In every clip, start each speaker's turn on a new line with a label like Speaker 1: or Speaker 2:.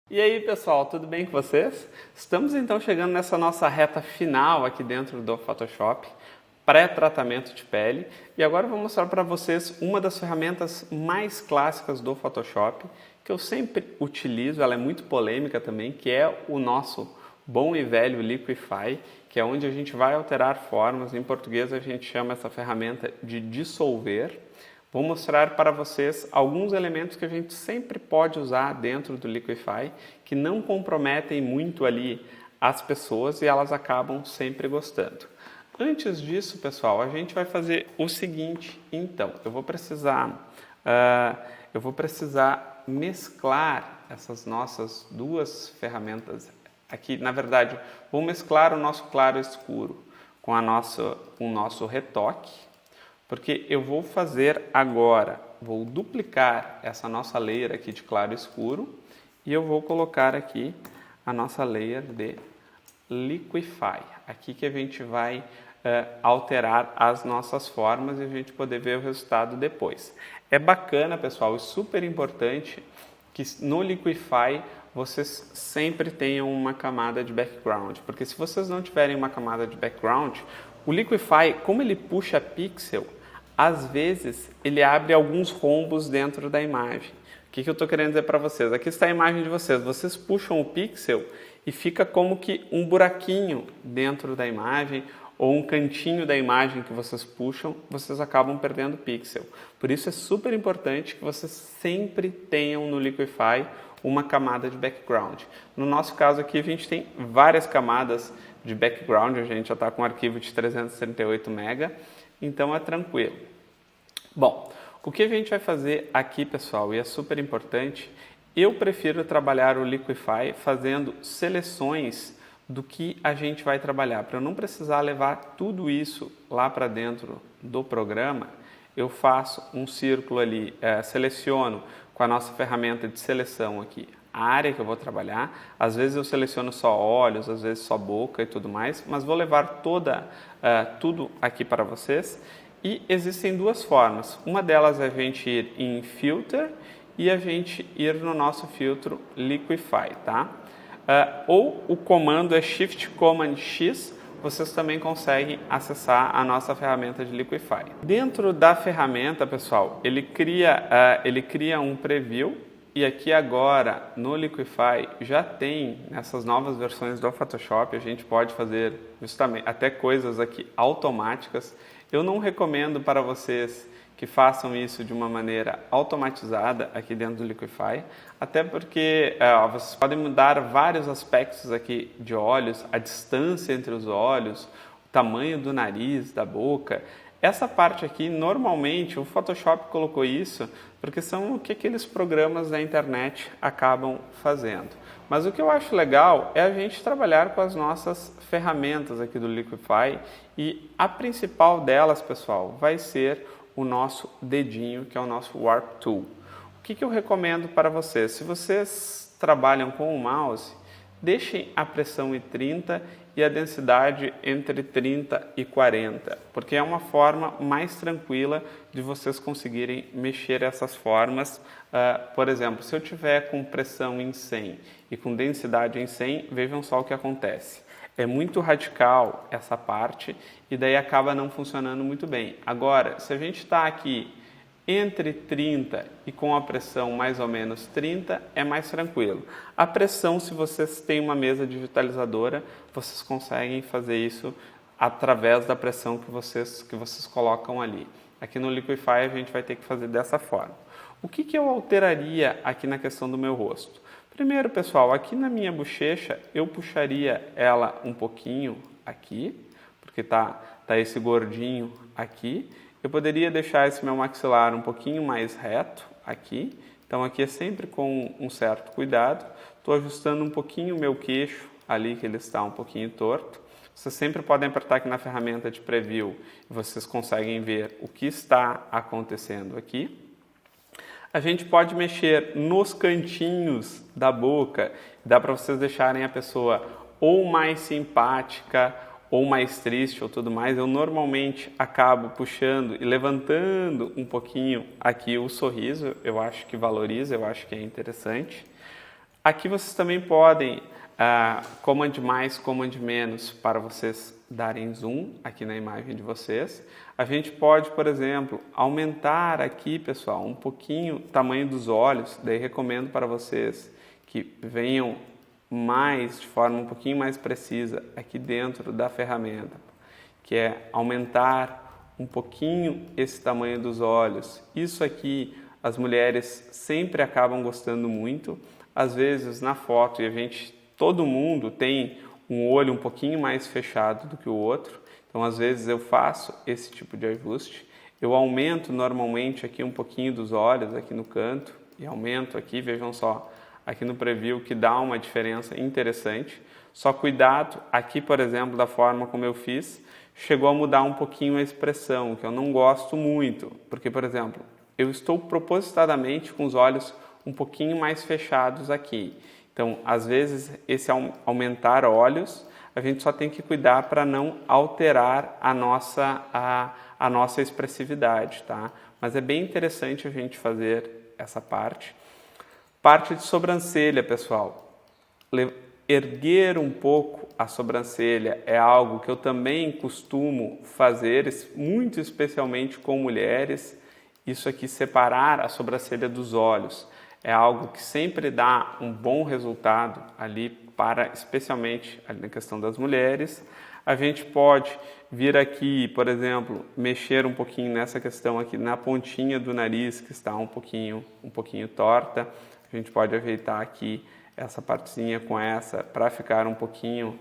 Speaker 1: E aí pessoal, tudo bem com vocês? Estamos então chegando nessa nossa reta final aqui dentro do Photoshop, pré-tratamento de pele, e agora eu vou mostrar para vocês uma das ferramentas mais clássicas do Photoshop, que eu sempre utilizo, ela é muito polêmica também, que é o nosso bom e velho Liquify, que é onde a gente vai alterar formas, em português a gente chama essa ferramenta de dissolver. Vou mostrar para vocês alguns elementos que a gente sempre pode usar dentro do Liquify, que não comprometem muito ali as pessoas e elas acabam sempre gostando. Antes disso, pessoal, a gente vai fazer o seguinte, então, eu vou precisar mesclar essas nossas duas ferramentas aqui. Na verdade, vou mesclar o nosso claro escuro com o nosso retoque, porque eu vou fazer agora, vou duplicar essa nossa layer aqui de claro escuro e eu vou colocar aqui a nossa layer de Liquify, aqui que a gente vai alterar as nossas formas e a gente poder ver o resultado depois. É bacana, pessoal, e super importante que no Liquify vocês sempre tenham uma camada de background, porque se vocês não tiverem uma camada de background, o Liquify, como ele puxa pixel, às vezes ele abre alguns rombos dentro da imagem. O que eu estou querendo dizer para vocês? Aqui está a imagem de vocês. Vocês puxam o pixel e fica como que um buraquinho dentro da imagem ou um cantinho da imagem que vocês puxam, vocês acabam perdendo pixel. Por isso é super importante que vocês sempre tenham no Liquify uma camada de background. No nosso caso aqui a gente tem várias camadas de background, a gente já está com um arquivo de 338 MB, então é tranquilo. Bom, o que a gente vai fazer aqui, pessoal, e é super importante, eu prefiro trabalhar o Liquify fazendo seleções do que a gente vai trabalhar. Para eu não precisar levar tudo isso lá para dentro do programa, eu faço um círculo ali, seleciono com a nossa ferramenta de seleção aqui a área que eu vou trabalhar. Às vezes eu seleciono só olhos, às vezes só boca e tudo mais, mas vou levar tudo aqui para vocês. E existem duas formas. Uma delas é a gente ir em Filter e a gente ir no nosso filtro Liquify, tá? Ou o comando é Shift Command X, vocês também conseguem acessar a nossa ferramenta de Liquify. Dentro da ferramenta, pessoal, ele cria um preview. E aqui agora, no Liquify, já tem, nessas novas versões do Photoshop, a gente pode fazer justamente até coisas aqui automáticas. Eu não recomendo para vocês que façam isso de uma maneira automatizada aqui dentro do Liquify, até porque vocês podem mudar vários aspectos aqui de olhos, a distância entre os olhos, o tamanho do nariz, da boca. Essa parte aqui, normalmente, o Photoshop colocou isso porque são o que aqueles programas da internet acabam fazendo. Mas o que eu acho legal é a gente trabalhar com as nossas ferramentas aqui do Liquify e a principal delas, pessoal, vai ser o nosso dedinho, que é o nosso Warp Tool. O que eu recomendo para vocês? Se vocês trabalham com o mouse, deixem a pressão em 30 e a densidade entre 30 e 40, porque é uma forma mais tranquila de vocês conseguirem mexer essas formas. Por exemplo, se eu tiver com pressão em 100 e com densidade em 100, vejam só o que acontece. É muito radical essa parte e daí acaba não funcionando muito bem. Agora, se a gente está aqui entre 30 e com a pressão mais ou menos 30, é mais tranquilo. A pressão, se vocês têm uma mesa digitalizadora, vocês conseguem fazer isso através da pressão que vocês colocam ali. Aqui no Liquify a gente vai ter que fazer dessa forma. O que eu alteraria aqui na questão do meu rosto? Primeiro, pessoal, aqui na minha bochecha eu puxaria ela um pouquinho aqui, porque tá esse gordinho aqui. Eu poderia deixar esse meu maxilar um pouquinho mais reto aqui, então aqui é sempre com um certo cuidado. Estou ajustando um pouquinho o meu queixo ali, que ele está um pouquinho torto. Vocês sempre podem apertar aqui na ferramenta de preview e vocês conseguem ver o que está acontecendo aqui. A gente pode mexer nos cantinhos da boca, dá para vocês deixarem a pessoa ou mais simpática, ou mais triste ou tudo mais. Eu normalmente acabo puxando e levantando um pouquinho aqui o sorriso, eu acho que valoriza, eu acho que é interessante. Aqui vocês também podem comand mais, comand menos para vocês darem zoom aqui na imagem de vocês. A gente pode, por exemplo, aumentar aqui, pessoal, um pouquinho o tamanho dos olhos. Daí recomendo para vocês que venham mais, de forma um pouquinho mais precisa, aqui dentro da ferramenta, que é aumentar um pouquinho esse tamanho dos olhos. Isso aqui as mulheres sempre acabam gostando muito. Às vezes na foto todo mundo tem um olho um pouquinho mais fechado do que o outro, então às vezes eu faço esse tipo de ajuste. Eu aumento normalmente aqui um pouquinho dos olhos aqui no canto e aumento aqui, vejam só, aqui no preview que dá uma diferença interessante. Só cuidado aqui, por exemplo, da forma como eu fiz, chegou a mudar um pouquinho a expressão, que eu não gosto muito, porque, por exemplo, eu estou propositadamente com os olhos um pouquinho mais fechados aqui. Então, às vezes, esse aumentar olhos, a gente só tem que cuidar para não alterar a nossa expressividade, tá? Mas é bem interessante a gente fazer essa parte. Parte de sobrancelha, pessoal. Erguer um pouco a sobrancelha é algo que eu também costumo fazer, muito especialmente com mulheres. Isso aqui, separar a sobrancelha dos olhos, é algo que sempre dá um bom resultado ali especialmente ali na questão das mulheres. A gente pode vir aqui, por exemplo, mexer um pouquinho nessa questão aqui na pontinha do nariz, que está um pouquinho torta. A gente pode ajeitar aqui essa partezinha com essa para ficar um pouquinho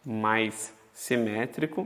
Speaker 1: mais simétrico.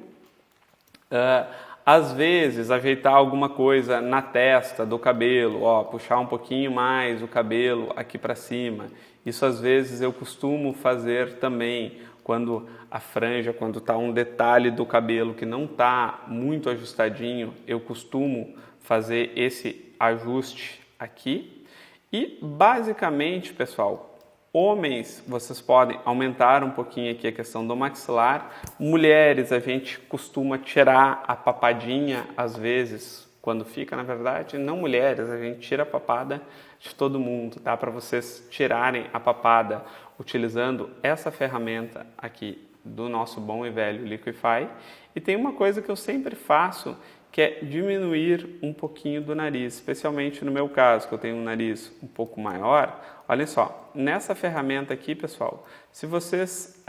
Speaker 1: Às vezes, ajeitar alguma coisa na testa do cabelo, puxar um pouquinho mais o cabelo aqui para cima. Isso às vezes eu costumo fazer também quando a franja, quando está um detalhe do cabelo que não está muito ajustadinho, eu costumo fazer esse ajuste aqui. E basicamente, pessoal, homens, vocês podem aumentar um pouquinho aqui a questão do maxilar. Mulheres, a gente costuma tirar a papadinha, às vezes, quando fica, na verdade, não mulheres, a gente tira a papada de todo mundo, tá? Para vocês tirarem a papada utilizando essa ferramenta aqui do nosso bom e velho Liquify. E tem uma coisa que eu sempre faço, que é diminuir um pouquinho do nariz, especialmente no meu caso, que eu tenho um nariz um pouco maior. Olhem só, nessa ferramenta aqui, pessoal, se vocês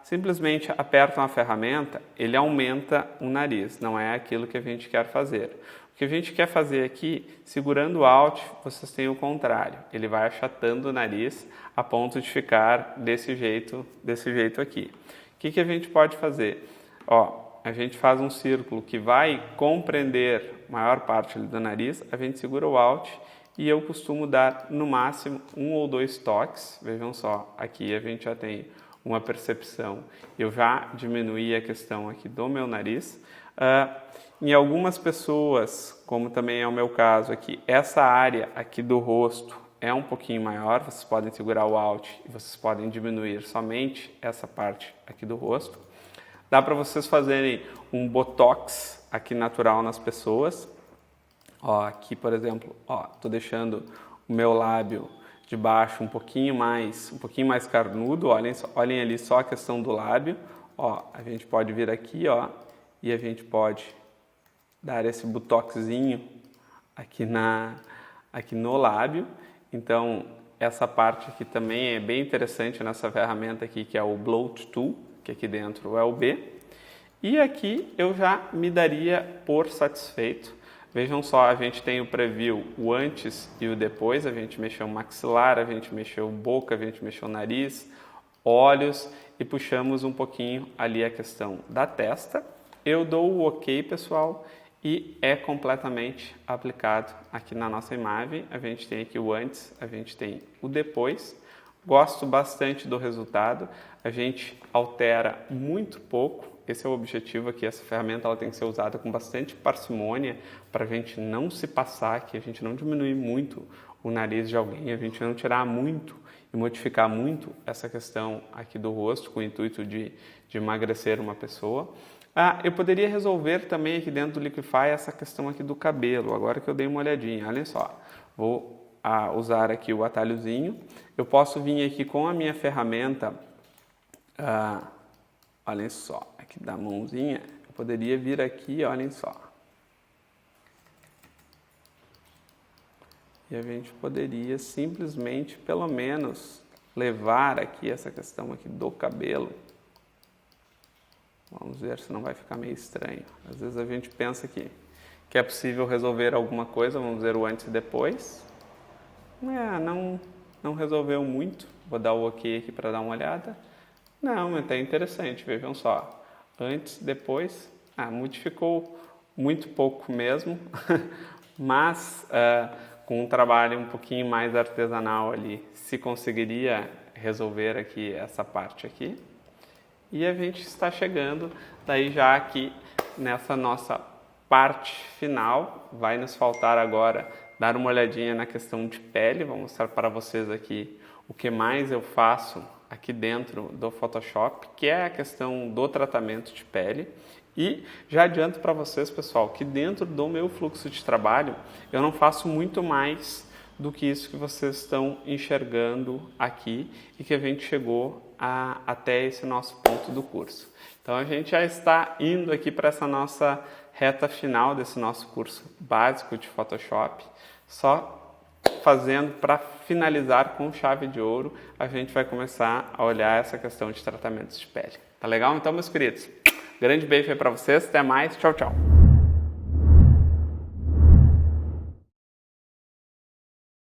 Speaker 1: simplesmente apertam a ferramenta, ele aumenta o nariz, não é aquilo que a gente quer fazer. O que a gente quer fazer aqui, segurando o Alt, vocês têm o contrário, ele vai achatando o nariz a ponto de ficar desse jeito aqui. O que a gente pode fazer? A gente faz um círculo que vai compreender a maior parte do nariz, a gente segura o Alt e eu costumo dar no máximo 1 ou 2 toques. Vejam só, aqui a gente já tem uma percepção. Eu já diminuí a questão aqui do meu nariz. Em algumas pessoas, como também é o meu caso aqui, essa área aqui do rosto é um pouquinho maior, vocês podem segurar o Alt e vocês podem diminuir somente essa parte aqui do rosto. Dá para vocês fazerem um botox aqui natural nas pessoas. Aqui, por exemplo, tô deixando o meu lábio de baixo um pouquinho mais carnudo. Olhem ali só a questão do lábio. A gente pode vir aqui, e a gente pode dar esse botoxzinho aqui no lábio. Então, essa parte aqui também é bem interessante nessa ferramenta aqui, que é o Bloat Tool, que aqui dentro é o B. E aqui eu já me daria por satisfeito. Vejam só, a gente tem o preview, o antes e o depois. A gente mexeu o maxilar, a gente mexeu boca, a gente mexeu o nariz, olhos e puxamos um pouquinho ali a questão da testa. Eu dou o OK, pessoal, e é completamente aplicado aqui na nossa imagem. A gente tem aqui o antes, a gente tem o depois. Gosto bastante do resultado. A gente altera muito pouco. Esse é o objetivo aqui. Essa ferramenta ela tem que ser usada com bastante parcimônia para a gente não se passar, que a gente não diminuir muito o nariz de alguém, a gente não tirar muito e modificar muito essa questão aqui do rosto com o intuito de emagrecer uma pessoa. Eu poderia resolver também aqui dentro do Liquify essa questão aqui do cabelo, agora que eu dei uma olhadinha. Olha só, vou a usar aqui o atalhozinho. Eu posso vir aqui com a minha ferramenta, olhem só, aqui da mãozinha, eu poderia vir aqui, olhem só. E a gente poderia simplesmente, pelo menos, levar aqui essa questão aqui do cabelo. Vamos ver se não vai ficar meio estranho. Às vezes a gente pensa que é possível resolver alguma coisa, vamos ver o antes e depois. Não resolveu muito. Vou dar o ok aqui para dar uma olhada. Não, é até interessante, vejam só. Antes, depois, modificou muito pouco mesmo, mas com um trabalho um pouquinho mais artesanal ali, se conseguiria resolver aqui essa parte aqui. E a gente está chegando daí já aqui nessa nossa parte final. Vai nos faltar agora dar uma olhadinha na questão de pele. Vou mostrar para vocês aqui o que mais eu faço aqui dentro do Photoshop, que é a questão do tratamento de pele. E já adianto para vocês, pessoal, que dentro do meu fluxo de trabalho eu não faço muito mais do que isso que vocês estão enxergando aqui e que a gente chegou até esse nosso ponto do curso. Então a gente já está indo aqui para essa nossa reta final desse nosso curso básico de Photoshop. Só fazendo para finalizar com chave de ouro, a gente vai começar a olhar essa questão de tratamentos de pele. Tá legal? Então, meus queridos, grande beijo aí para vocês, até mais, tchau, tchau!